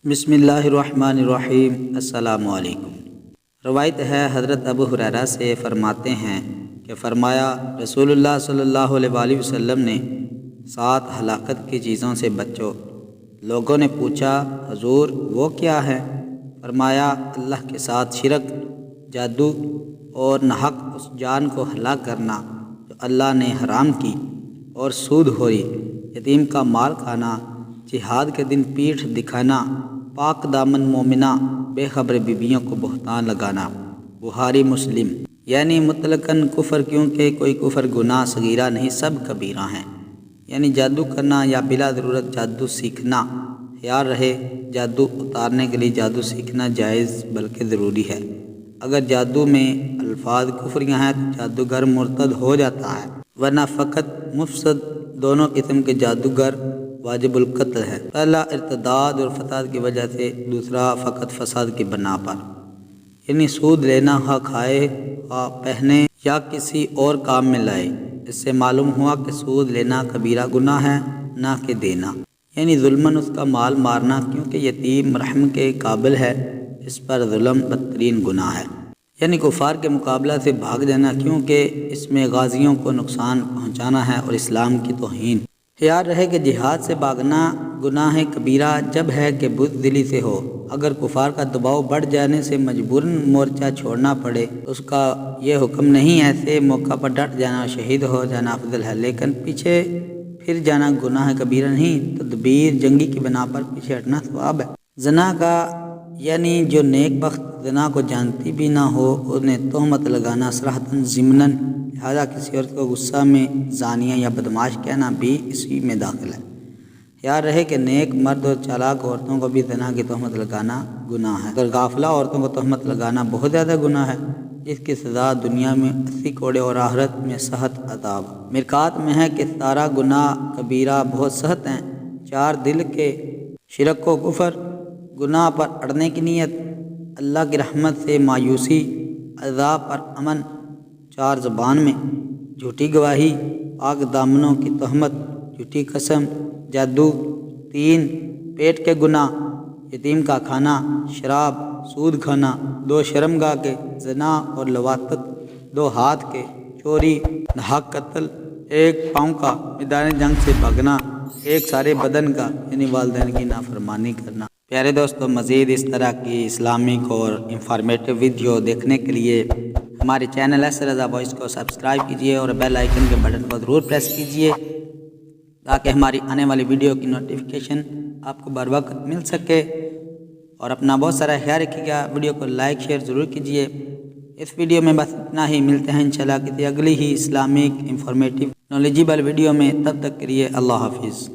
بسم اللہ الرحمن الرحیم۔ السلام علیکم۔ روایت ہے حضرت ابو ہریرہ سے فرماتے ہیں کہ فرمایا رسول اللہ صلی اللہ علیہ وآلہ وسلم نے 7 ہلاکت کی چیزوں سے بچو۔ لوگوں نے پوچھا حضور وہ کیا ہے؟ فرمایا اللہ کے ساتھ شرک، جادو اور ناحق اس جان کو ہلاک کرنا جو اللہ نے حرام کی، اور سود خوری، یتیم کا مال کھانا، جہاد کے دن پیٹھ دکھانا، پاک دامن مومنہ بے خبر بیویوں کو بہتان لگانا۔ بخاری مسلم۔ یعنی مطلقاً کفر، کیونکہ کوئی کفر گناہ صغیرہ نہیں، سب کبیرہ ہیں۔ یعنی جادو کرنا یا بلا ضرورت جادو سیکھنا، خیال رہے جادو اتارنے کے لیے جادو سیکھنا جائز بلکہ ضروری ہے۔ اگر جادو میں الفاظ کفریاں ہیں تو جادوگر مرتد ہو جاتا ہے، ورنہ فقط مفسد دونوں قسم کے جادوگر واجب القتل ہے۔ پہلا ارتداد اور فساد کی وجہ سے، دوسرا فقط فساد کی بنا پر۔ یعنی سود لینا، خواہ کھائے خواہ پہنے یا کسی اور کام میں لائے۔ اس سے معلوم ہوا کہ سود لینا کبیرہ گناہ ہے، نہ کہ دینا، یعنی ظلماً اس کا مال مارنا، کیونکہ یتیم رحم کے قابل ہے، اس پر ظلم بدترین گناہ ہے۔ یعنی کفار کے مقابلہ سے بھاگ جانا، کیونکہ اس میں غازیوں کو نقصان پہنچانا ہے اور اسلام کی توہین۔ خیال رہے کہ جہاد سے بھاگنا گناہ کبیرہ جب ہے کہ بزدلی سے ہو۔ اگر کفار کا دباؤ بڑھ جانے سے مجبوراً مورچہ چھوڑنا پڑے تو اس کا یہ حکم نہیں، ایسے موقع پر ڈٹ جانا، شہید ہو جانا افضل ہے، لیکن پیچھے پھر جانا گناہ کبیرہ نہیں۔ تدبیر جنگی کی بنا پر پیچھے ہٹنا ثواب ہے۔ زنا کا یعنی جو نیک بخت زنا کو جانتی بھی نہ ہو، انہیں تہمت لگانا صراحتاً ضمناً، لہذا کسی عورت کو غصہ میں زانیہ یا بدمعاش کہنا بھی اسی میں داخل ہے۔ یاد رہے کہ نیک مرد اور چالاک عورتوں کو بھی زنا کی تہمت لگانا گناہ ہے، اگر غافلہ عورتوں کو تہمت لگانا بہت زیادہ گناہ ہے، جس کی سزا دنیا میں 80 کوڑے اور آخرت میں سخت عذاب۔ مرکات میں ہے کہ سارا گناہ کبیرہ بہت سخت ہیں۔ 4 دل کے، شرک و کفر، گناہ پر اڑنے کی نیت، اللہ کی رحمت سے مایوسی، عذاب پر امن۔ 4 زبان میں، جھوٹی گواہی، پاک دامنوں کی تہمت، جھوٹی قسم، جادو۔ 3 پیٹ کے گناہ، یتیم کا کھانا، شراب، سود کھانا۔ 2 شرمگاہ کے، زنا اور لواطت۔ 2 ہاتھ کے، چوری، ناحق قتل۔ 1 پاؤں کا، میدان جنگ سے بھاگنا۔ 1 سارے بدن کا، یعنی والدین کی نافرمانی کرنا۔ پیارے دوستو، مزید اس طرح کی اسلامک اور انفارمیٹیو ویڈیو دیکھنے کے لیے ہمارے چینل ایس رضا وائس کو سبسکرائب کیجئے اور بیل آئیکن کے بٹن کو ضرور پریس کیجئے تاکہ ہماری آنے والی ویڈیو کی نوٹیفیکیشن آپ کو بر وقت مل سکے۔ اور اپنا بہت سارا خیال رکھیے گا۔ ویڈیو کو لائک شیئر ضرور کیجئے۔ اس ویڈیو میں بس اتنا ہی، ملتے ہیں انشاءاللہ کسی اگلی ہی اسلامک انفارمیٹیو نالجیبل ویڈیو میں، تب تک کے لیے اللہ حافظ۔